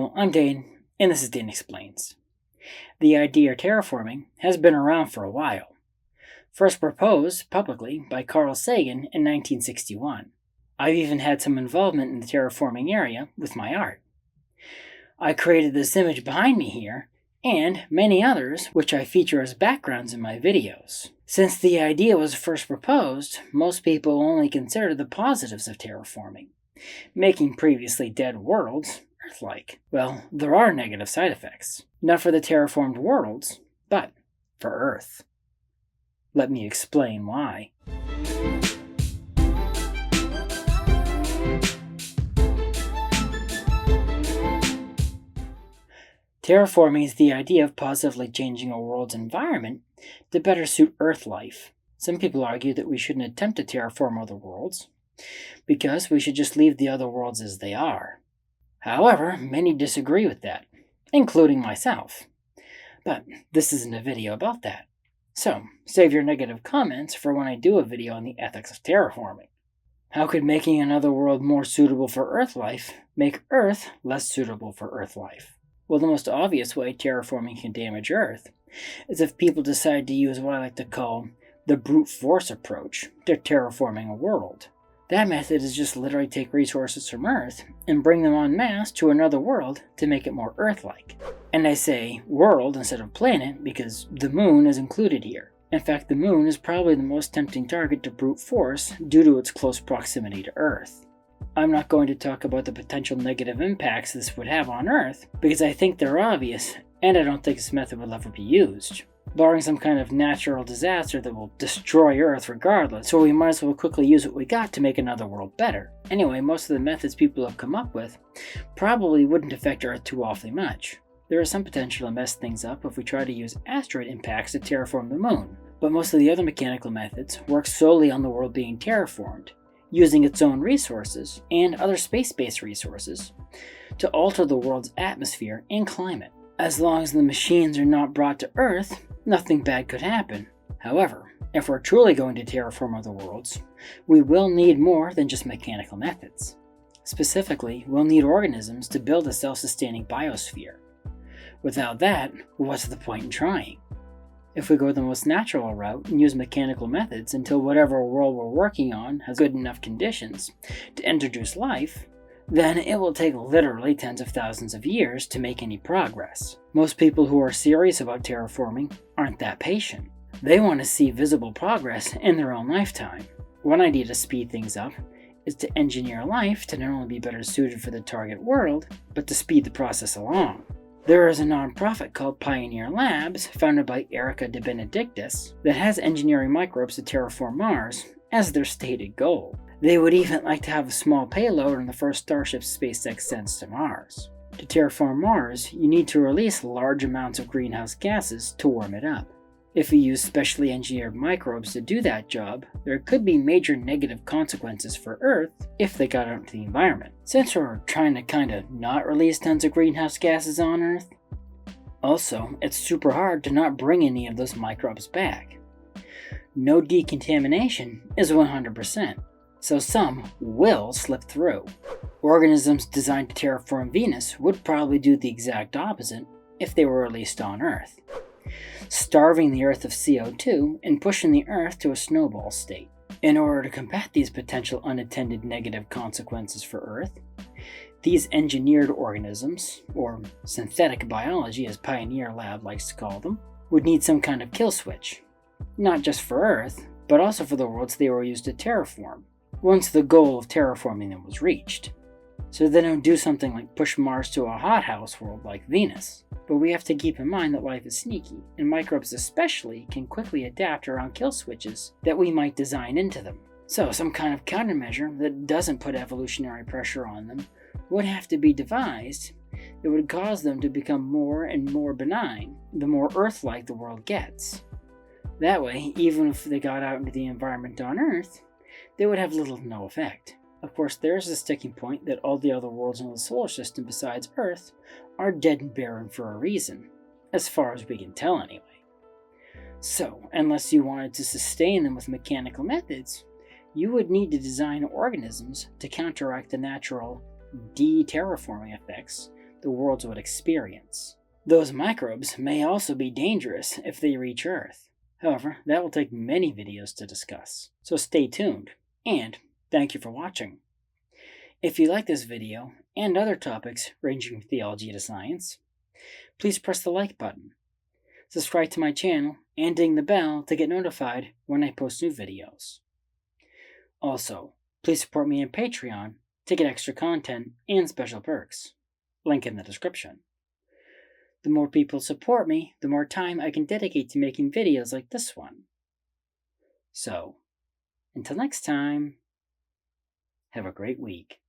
Well, I'm Dane, and this is Dane Explains. The idea of terraforming has been around for a while. First proposed publicly by Carl Sagan in 1961. I've even had some involvement in the terraforming area with my art. I created this image behind me here, and many others which I feature as backgrounds in my videos. Since the idea was first proposed, most people only consider the positives of terraforming, making previously dead worlds Earth-like. Well, there are negative side effects. Not for the terraformed worlds, but for Earth. Let me explain why. Terraforming is the idea of positively changing a world's environment to better suit Earth life. Some people argue that we shouldn't attempt to terraform other worlds, because we should just leave the other worlds as they are. However, many disagree with that, including myself. But this isn't a video about that. So, save your negative comments for when I do a video on the ethics of terraforming. How could making another world more suitable for Earth life make Earth less suitable for Earth life? Well, the most obvious way terraforming can damage Earth is if people decide to use what I like to call the brute force approach to terraforming a world. That method is just literally take resources from Earth and bring them en masse to another world to make it more Earth-like. And I say world instead of planet because the moon is included here. In fact, the moon is probably the most tempting target to brute force due to its close proximity to Earth. I'm not going to talk about the potential negative impacts this would have on Earth because I think they're obvious and I don't think this method will ever be used. Barring some kind of natural disaster that will destroy Earth regardless, so we might as well quickly use what we got to make another world better. Anyway, most of the methods people have come up with probably wouldn't affect Earth too awfully much. There is some potential to mess things up if we try to use asteroid impacts to terraform the moon, but most of the other mechanical methods work solely on the world being terraformed, using its own resources and other space-based resources to alter the world's atmosphere and climate. As long as the machines are not brought to Earth, nothing bad could happen. However, if we're truly going to terraform other worlds, we will need more than just mechanical methods. Specifically, we'll need organisms to build a self-sustaining biosphere. Without that, what's the point in trying? If we go the most natural route and use mechanical methods until whatever world we're working on has good enough conditions to introduce life, then it will take literally tens of thousands of years to make any progress. Most people who are serious about terraforming aren't that patient. They want to see visible progress in their own lifetime. One idea to speed things up is to engineer life to not only be better suited for the target world, but to speed the process along. There is a nonprofit called Pioneer Labs, founded by Erica de Benedictis, that has engineering microbes to terraform Mars as their stated goal. They would even like to have a small payload on the first Starship SpaceX sends to Mars. To terraform Mars, you need to release large amounts of greenhouse gases to warm it up. If you use specially engineered microbes to do that job, there could be major negative consequences for Earth if they got out into the environment. Since we're trying to kinda not release tons of greenhouse gases on Earth, also, it's super hard to not bring any of those microbes back. No decontamination is 100%. So some will slip through. Organisms designed to terraform Venus would probably do the exact opposite if they were released on Earth, starving the Earth of CO2 and pushing the Earth to a snowball state. In order to combat these potential unintended negative consequences for Earth, these engineered organisms, or synthetic biology as Pioneer Lab likes to call them, would need some kind of kill switch, not just for Earth, but also for the worlds they were used to terraform, once the goal of terraforming them was reached. So they don't do something like push Mars to a hothouse world like Venus. But we have to keep in mind that life is sneaky, and microbes especially can quickly adapt around kill switches that we might design into them. So some kind of countermeasure that doesn't put evolutionary pressure on them would have to be devised that would cause them to become more and more benign the more Earth-like the world gets. That way, even if they got out into the environment on Earth, they would have little to no effect. Of course, there's a sticking point that all the other worlds in the solar system besides Earth are dead and barren for a reason, as far as we can tell anyway. So, unless you wanted to sustain them with mechanical methods, you would need to design organisms to counteract the natural de-terraforming effects the worlds would experience. Those microbes may also be dangerous if they reach Earth. However, that will take many videos to discuss, so stay tuned, and thank you for watching. If you like this video, and other topics ranging from theology to science, please press the like button, subscribe to my channel, and ding the bell to get notified when I post new videos. Also, please support me on Patreon to get extra content and special perks. Link in the description. The more people support me, the more time I can dedicate to making videos like this one. So, until next time, have a great week.